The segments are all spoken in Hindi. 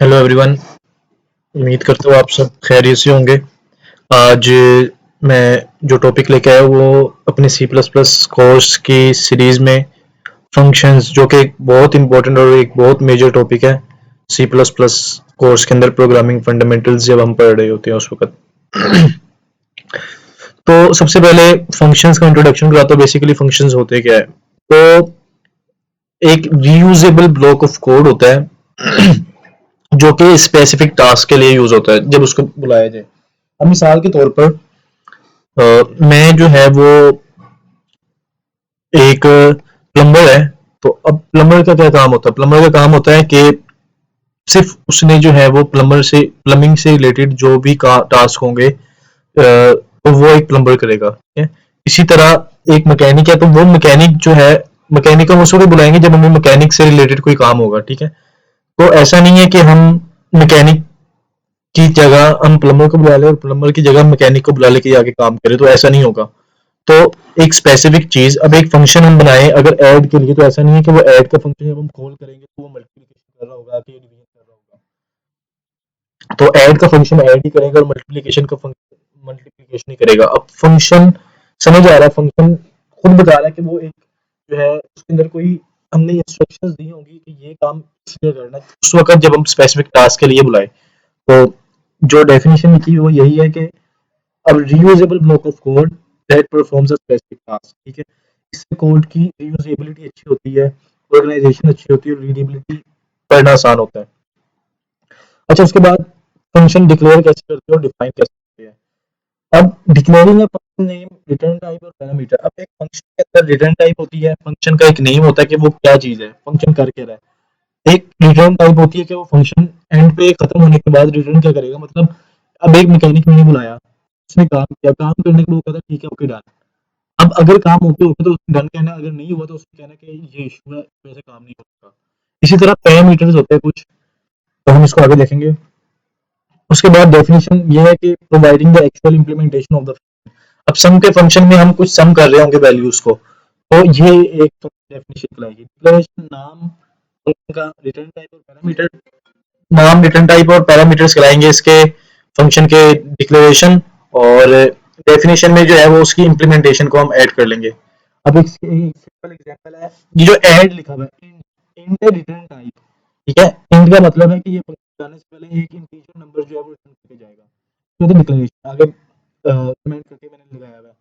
Hello everyone. उम्मीद करता हूँ आप सब खैरियत से होंगे। आज मैं जो टॉपिक लेके आया वो अपने सी प्लस प्लस कोर्स की सीरीज में फंक्शंस, जो कि एक बहुत इंपॉर्टेंट और एक बहुत मेजर टॉपिक है सी प्लस प्लस कोर्स के अंदर, प्रोग्रामिंग फंडामेंटल्स जब हम पढ़ रहे होते हैं उस वक्त। तो सबसे पहले फंक्शंस का इंट्रोडक्शन कराता हूँ। बेसिकली फंक्शंस होते क्या है। तो एक रीयूजेबल ब्लॉक ऑफ कोड होता है जो कि स्पेसिफिक टास्क के लिए यूज होता है जब उसको बुलाया जाए। अब मिसाल के तौर पर मैं जो है वो एक प्लम्बर है। तो अब प्लम्बर का क्या काम होता है? प्लम्बर का काम होता है कि सिर्फ उसने जो है वो प्लम्बर से प्लम्बिंग से रिलेटेड जो भी टास्क होंगे तो वो एक प्लम्बर करेगा, ठीक है। इसी तरह एक मैकेनिक है, तो वो मैकेनिक जो है, मैकेनिक हम उसको भी बुलाएंगे जब हमें मैकेनिक से रिलेटेड कोई काम होगा, ठीक है। तो ऐसा नहीं है कि हम मैकेनिक की जगह हम प्लम्बर को बुला ले और प्लम्बर की जगह मैकेनिक को बुला ले कि आगे काम करे, तो ऐसा नहीं होगा। तो एक स्पेसिफिक चीज, अब एक फंक्शन हम बनाए अगर ऐड के लिए, तो ऐसा नहीं है कि वो ऐड का फंक्शन जब हम कॉल करेंगे तो वो मल्टीप्लिकेशन कर रहा होगा कि डिवीजन कर रहा होगा। तो ऐड का फंक्शन ऐड ही करेगा और मल्टीप्लिकेशन का फंक्शन मल्टीप्लिकेशन ही करेगा। अब फंक्शन समझ आ रहा है, फंक्शन खुद बता रहा है कि वो एक जो है उसके अंदर कोई हमने इंस्ट्रक्शंस दी होंगी कि ये काम इसलिए करना है उस वक्त जब हम स्पेसिफिक टास्क के लिए बुलाए। तो जो डेफिनेशन लिखी है वो यही है कि अब reusable block of code that performs a specific task, ठीक है। इससे कोड की रीयूजेबिलिटी अच्छी होती है, ऑर्गेनाइजेशन अच्छी होती है और रीडेबिलिटी पढ़ना आसान होता है। अच्छा, उसके बाद फंक्शन डिक्लेयर कैसे करते हो और डिफाइन कैसे करते हैं। अब declaring a function name, return type और पैरामीटर। अब एक फंक्शन के अंदर रिटर्न टाइप होती है, फंक्शन का एक नेम होता है कि वो क्या चीज है, फंक्शन कर क्या रहा है। एक रिटर्न टाइप होती है कि वो फंक्शन एंड पे खत्म होने के बाद रिटर्न क्या करेगा। मतलब अब एक मैकेनिक मैंने बुलाया, उसने काम किया, काम करने के बाद वो कहता है ठीक है ओके डन। अब अगर काम ओके होगा तो उसने डन कहना है, अगर नहीं हुआ तो उसने कहना कि ये इशू है, वैसे काम नहीं होगा। इसी तरह पैरामीटर्स होते हैं कुछ, तो हम इसको आगे देखेंगे। उसके बाद डेफिनेशन ये है कि providing the actual implementation of the. अब सम के फंक्शन में हम कुछ सम कर रहे होंगे वैल्यूज को, तो ये एक डेफिनेशन कहलाएगी। डिक्लेरेशन नाम, फंक्शन का रिटर्न टाइप और पैरामीटर। नाम, रिटर्न टाइप और पैरामीटर्स कहलाएंगे इसके फंक्शन के डिक्लेरेशन। और डेफिनेशन में जो है वो उसकी इम्प्लीमेंटेशन को हम ऐड कर लेंगे। अब एक सिंपल एग्जांपल है, ये जो ऐड लिखा हुआ है, इंट रिटर्न टाइप, ठीक है। इंट का मतलब है कि ये फंक्शन जाने से पहले एक इंटीजर नंबर जो है वो रिटर्न करके जाएगा। तो डिक्लेरेशन आगे कमेंट करके मैंने लगाया हुआ है।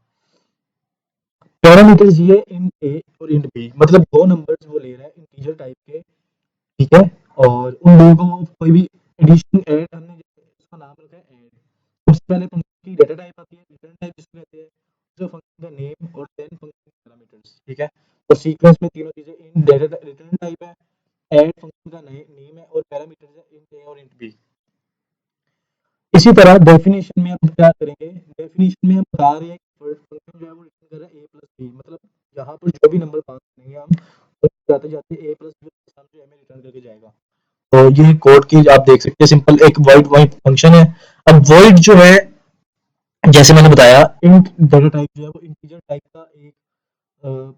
पैरामीटर्स ये इंट ए और इंट बी, मतलब दो नंबर्स वो ले रहा है इंटीजर टाइप के, ठीक है। और उन लोगों को वो कोई भी एडिशन ऐड, हमने इसका नाम रखा है ऐड। सबसे पहले फंक्शन की डेटा टाइप आती है, रिटर्न टाइप जिसको कहते हैं, दूसरा फंक्शन का नेम और देन फंक्शन के पैरामीटर्स, ठीक है। तो सीक्वेंस में तीनों चीजें, इंट डेटा रिटर्न टाइप है, ऐड फंक्शन का नेम है और पैरामीटर्स है इंट ए और इंट बी। इसी तरह डेफिनेशन में हम क्या करेंगे, डेफिनेशन में हम बता रहे हैं कि फंक्शन जो है वो रिटर्न कर रहा है ए प्लस बी, मतलब यहाँ पर जो भी नंबर पास करेंगे हम, तो जाते जाते ए प्लस बी जो हमें रिटर्न करके जाएगा। तो ये कोड की आप देख सकते हैं, सिंपल एक वॉइड वॉइड फंक्शन है। अब वॉइड जो है, जैसे मैंने बताया, इंट डेटा टाइप जो है वो इंटीजर टाइप का एक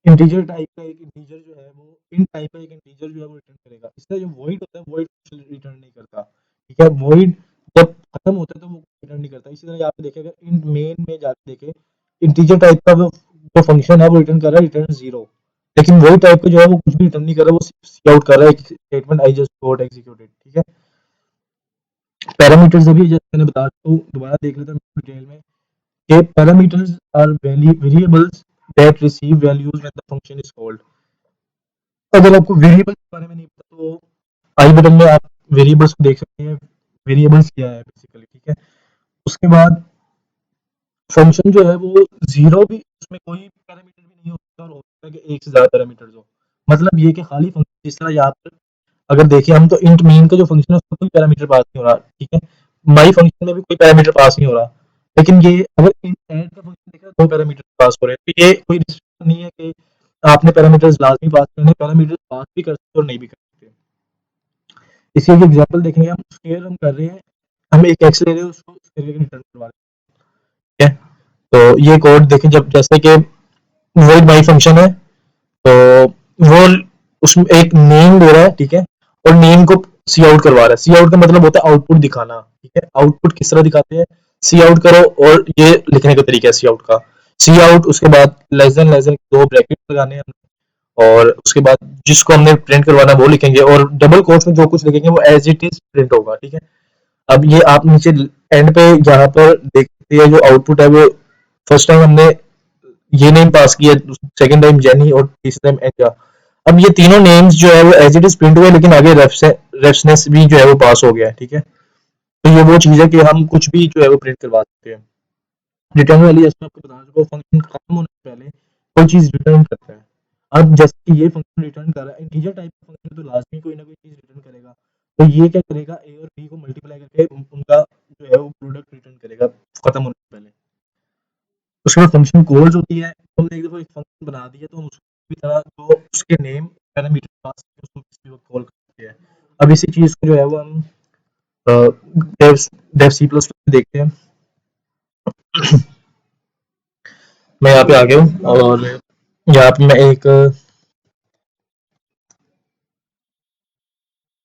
इंटीजर टाइप का एक इंटीजर जो है वो इंट टाइप का एक इंटीजर जो है वो रिटर्न करेगा। इसका जो वॉइड होता है वॉइड रिटर्न नहीं करता, ठीक है। वॉइड जब खत्म होता है तो वो रिटर्न नहीं करता। इसी तरह यहाँ पे देखिए, अगर इंट मेन में जाके देखें, इंटीजर टाइप का वो जो फंक्शन है वो रिटर्न कर रहा है रिटर्न जीरो, लेकिन वही टाइप का जो है वो कुछ भी रिटर्न नहीं कर रहा, वो सी आउट कर रहा है एक statement I just got executed, ठीक है। पैरामीटर्स अभी जैसे मैंने बता चुका हूँ, दोबारा देख लेते हैं डिटेल में कि parameters are variables that receive values when the function is called. अगर आपको वेरिएबल्स के बारे में नहीं पता तो आई बटन में आप वेरिएबल्स को देख सकते हैं, वेरिएबल्स क्या है बेसिकली, ठीक है। उसके बाद फंक्शन जो है वो जीरो भी, उसमें कोई पैरामीटर भी नहीं होता और होता है कि एक से ज्यादा पैरामीटर्स हो। मतलब ये कि खाली फंक्शन, जिस तरह यहाँ पर अगर देखिए हम, तो इंट मेन का जो फंक्शन है उसमें कोई पैरामीटर पास नहीं हो रहा, ठीक है। माई फंक्शन में भी कोई पैरामीटर पास नहीं हो रहा, लेकिन ये अगर इंट ऐड का फंक्शन देखा दो पैरामीटर पास हो रहे हैं, तो ये कोई रिस्ट्रिक्शन नहीं है कि आपने पैरामीटर्स लाजमी पास करने, पैरामीटर्स पास भी कर सकते और नहीं भी कर सकते। इसी एक एग्जांपल देखेंगे, हम स्क्वायर हम कर रहे हैं, हम एक एक्स ले रहे हैं, उसको स्क्वायर रिटर्न करवा रहे हैं, ठीक है। तो ये कोड देखें, जब जैसे कि वॉइड माई फंक्शन है, तो वो उसमें एक नेम दे रहा है, ठीक है। और नेम को सी आउट करवा रहा है। सी आउट का मतलब होता है आउटपुट दिखाना, ठीक है। आउटपुट किस तरह दिखाते हैं, सी आउट करो, और ये लिखने का तरीका है सी आउट का। सी आउट, उसके बाद लेस देन दो ब्रैकेट लगाने हैं, और उसके बाद जिसको हमने प्रिंट करवाना है वो लिखेंगे, और डबल कोट्स में जो कुछ लिखेंगे वो एज इट इज प्रिंट होगा, ठीक है। अब ये आप नीचे एंड पे यहाँ पर देखते हैं जो आउटपुट है वो, फर्स्ट टाइम हमने ये नेम पास किया, सेकंड टाइम जेनी, और तीसरा टाइम एंजा। अब ये तीनों नेम्स जो है वो एज इट इज प्रिंट हुए, लेकिन आगे रेफनेस भी जो है वो पास हो गया है, ठीक है। तो ये वो चीज़ है कि हम कुछ भी जो है वो प्रिंट करवा सकते हैं। रिटर्न वाली, जैसे मैं आपको बता चुका हूँ, फंक्शन खत्म होने से पहले कोई चीज़ रिटर्न करता है। अब जैसे कि ये फंक्शन रिटर्न कर रहा है, इंटीजर टाइप का फंक्शन तो लाजमी कोई ना कोई चीज़ रिटर्न करेगा। तो ये क्या करेगा, ए और बी को मल्टीप्लाई करके उनका जो है वो प्रोडक्ट रिटर्न करेगा खत्म होने से पहले। उसके बाद फंक्शन कॉल्स होती है। तो हमने एक दफ़ा एक फंक्शन बना दिया, तो हम उसकी तरह जो उसके नेम पैरामीटर पास करके उसको किसी वक्त कॉल करते हैं। अब इसी चीज़ को जो है वो हम डेव डेव सी प्लस में देखते हैं। मैं यहाँ पे आ गया हूँ, और यहाँ पे मैं एक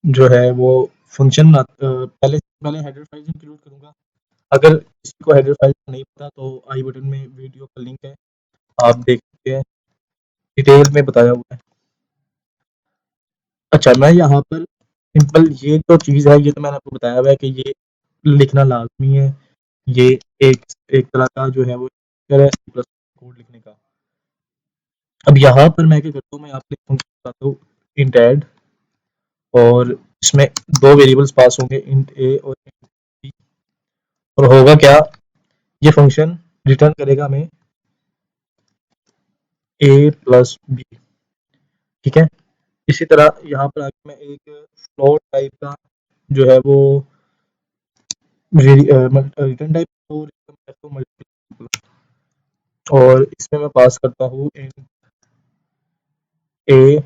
जो है वो फंक्शन पहले पहले हेडर फाइल इंक्लूड करूँगा। अगर किसी को हेडर फाइल नहीं पता तो आई बटन में वीडियो का लिंक है, आप देख सकते हैं, डिटेल में बताया हुआ है। अच्छा, मैं यहाँ पर सिंपल ये जो चीज़ है, ये तो मैंने आपको बताया हुआ है कि ये लिखना लाजमी है। ये एक एक तरह का जो है वो है सी प्लस कोड लिखने का। अब यहाँ पर मैं क्या करता हूँ, मैं आपको एक फंक्शन बताता हूँ, इंट ऐड, और इसमें दो वेरिएबल्स पास होंगे, इंट ए और इंट बी। और होगा क्या, ये फंक्शन रिटर्न करेगा हमें ए प्लस बी, ठीक है। इसी तरह यहाँ पर आगे मैं एक फ्लोट टाइप का जो है वो रिटर्न टाइप और इसमें मैं पास करता हूँ इंट ए,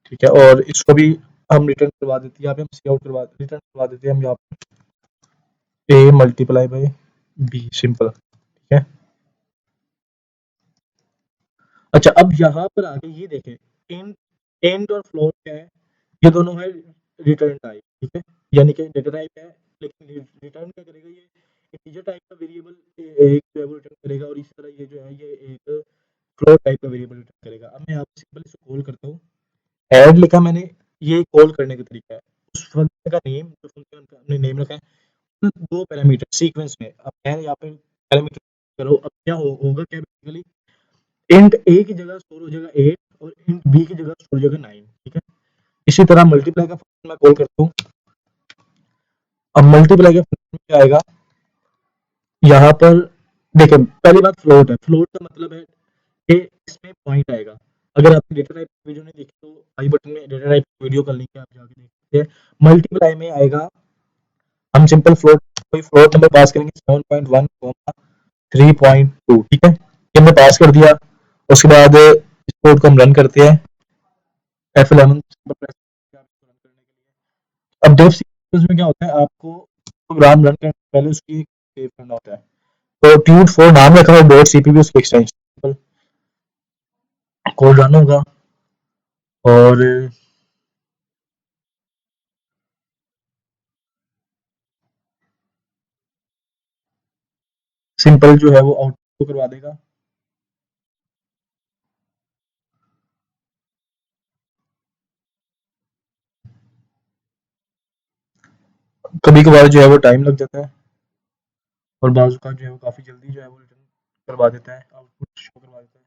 ठीक है। और इसको भी हम रिटर्न करवा देते हैं, यहाँ पे हम सी आउट करवा रिटर्न करवा देते हैं हम यहाँ पे A multiply by B, simple, ठीक है। अच्छा, अब यहाँ पर आगे ये देखें, इंट इंट और फ्लोट क्या है, ये दोनों है रिटर्न टाइप, ठीक है। यानी कि डेटा टाइप है, लेकिन रिटर्न क्या करेगा, ये इंटीजर टाइप का वेरिएबल एक जो है वो रिटर्न करेगा, और इसी तरह ये जो है ये एक फ्लोट टाइप का वेरिएबल रिटर्न करेगा। अब मैं यहाँ पे सिंपल इसको कॉल करता हूँ, ऐड लिखा मैंने, ये कॉल करने का तरीका है। उस फंक्शन का नेम, जो फंक्शन का हमने नेम रखा है, दो पैरामीटर सीक्वेंस में। अब मैं यहाँ पे पैरामीटर करो, अब क्या होगा क्या, बेसिकली इंट ए की जगह स्टोर हो जाएगा 8, और इंट बी की जगह स्टोर हो जाएगा 9, ठीक है। इसी तरह मल्टीप्लाई का फंक्शन मैं कॉल करता हूँ। अब मल्टीप्लाई का फंक्शन क्या आएगा, यहाँ पर देखिए, पहली बात फ्लोट है। फ्लोट का मतलब है कि इसमें पॉइंट आएगा। अगर आपने डेटा टाइप वीडियो नहीं देखी तो आई बटन में डेटा टाइप वीडियो का लिंक है, आप जाके देख सकते हैं। मल्टीप्लाई में आएगा, हम सिंपल फ्लोट, कोई फ्लोट नंबर पास करेंगे 7.1 3.2, ठीक है। ये हमने पास कर दिया। उसके बाद इस कोड को हम रन करते हैं, F11 प्रेस करके आप इसको रन करने के लिए। अब डेव सीक्वेंस में क्या होता है, आपको प्रोग्राम रन करने से पहले उसकी सेव करना होता है। तो ट्यूट फोर नाम रखा है, डॉट सीपीपी उसकी एक्सटेंशन, कोड रन होगा, और सिंपल जो है वो आउटपुट करवा देगा। कभी कभार जो है वो टाइम लग जाता है, और बाजू का जो है वो काफ़ी जल्दी जो है वो रिटर्न करवा देता है, आउटपुट शो करवा देता है।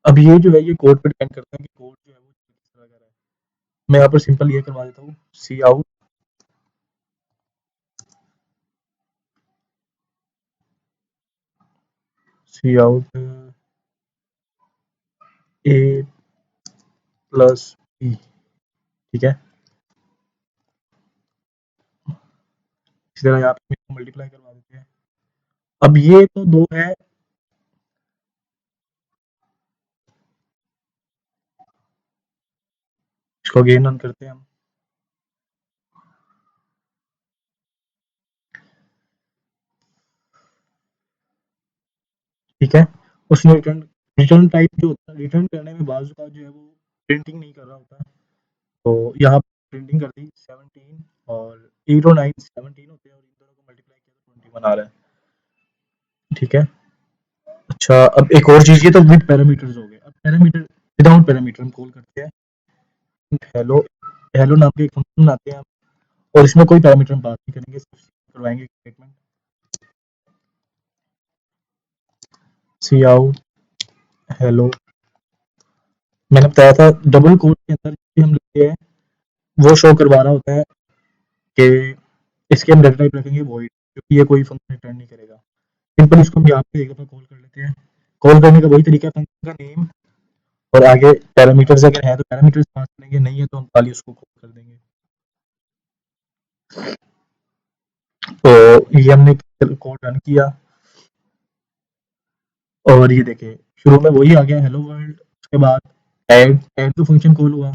अब ये जो है ये कोड पे डिपेंड करता है कि कोड जो है वो किस तरह का है। मैं यहाँ पर सिंपल ये करवा देता हूँ, सी आउट सी आउट ए प्लस बी, ठीक है। इसी तरह यहाँ पे मल्टीप्लाई करवा देते हैं। अब ये तो दो है, इसको अगेन रन करते हैं हम, ठीक है। उसने रिटर्न रिटर्न टाइप जो होता है, रिटर्न करने में बाज़ औक़ात जो है वो प्रिंटिंग नहीं कर रहा होता है। तो यहाँ प्रिंटिंग कर दी 17 और 8 और 9 17 होते हैं और इन दोनों को मल्टीप्लाई किया तो 21 आ रहा है। ठीक है? अच्छा, अब एक और चीज़, ये तो विद पैरामीटर्स हो गए। अब पैरामीटर विदाउट पैरामीटर हम कॉल करते हैं हेलो हेलो नाम के एक फंक्शन बनाते हैं हम, और इसमें कोई पैरामीटर हम पास नहीं करेंगे, सिर्फ करवाएँगे स्टेटमेंट काउट हेलो। मैंने बताया था डबल कोट के अंदर भी हम लिखते हैं, वो शो करवा रहा होता है कि इसके हम डेटा टाइप रखेंगे वॉइड, क्योंकि ये कोई फंक्शन रिटर्न नहीं करेगा। सिंपल इसको हम यहाँ पे एक दफ़ा कॉल कर लेते हैं। कॉल करने का वही तरीका है, फंक्शन का नेम और आगे पैरामीटर्स अगर है तो पैरामीटर्स पास करेंगे, नहीं है तो हम खाली उसको कॉल कर देंगे। तो ये हमने कोड रन किया और ये देखें शुरू में वही आ गया हेलो वर्ल्ड, उसके बाद ऐड टू फंक्शन कॉल हुआ,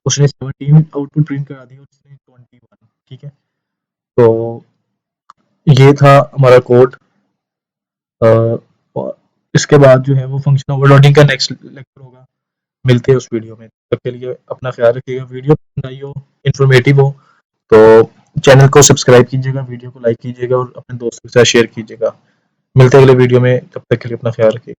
उसने 17 आउटपुट प्रिंट करा दी और उसने 21। ठीक है? तो ये था हमारा कोड। और इसके बाद जो है वो फंक्शन ओवरलोडिंग का नेक्स्ट लेक्चर होगा। मिलते हैं उस वीडियो में, तब के लिए अपना ख्याल रखिएगा। वीडियो पसंद आई हो, इन्फॉर्मेटिव हो तो चैनल को सब्सक्राइब कीजिएगा, वीडियो को लाइक कीजिएगा और अपने दोस्तों के साथ शेयर कीजिएगा। मिलते हैं अगले वीडियो में, तब तक के लिए अपना ख्याल रखिए।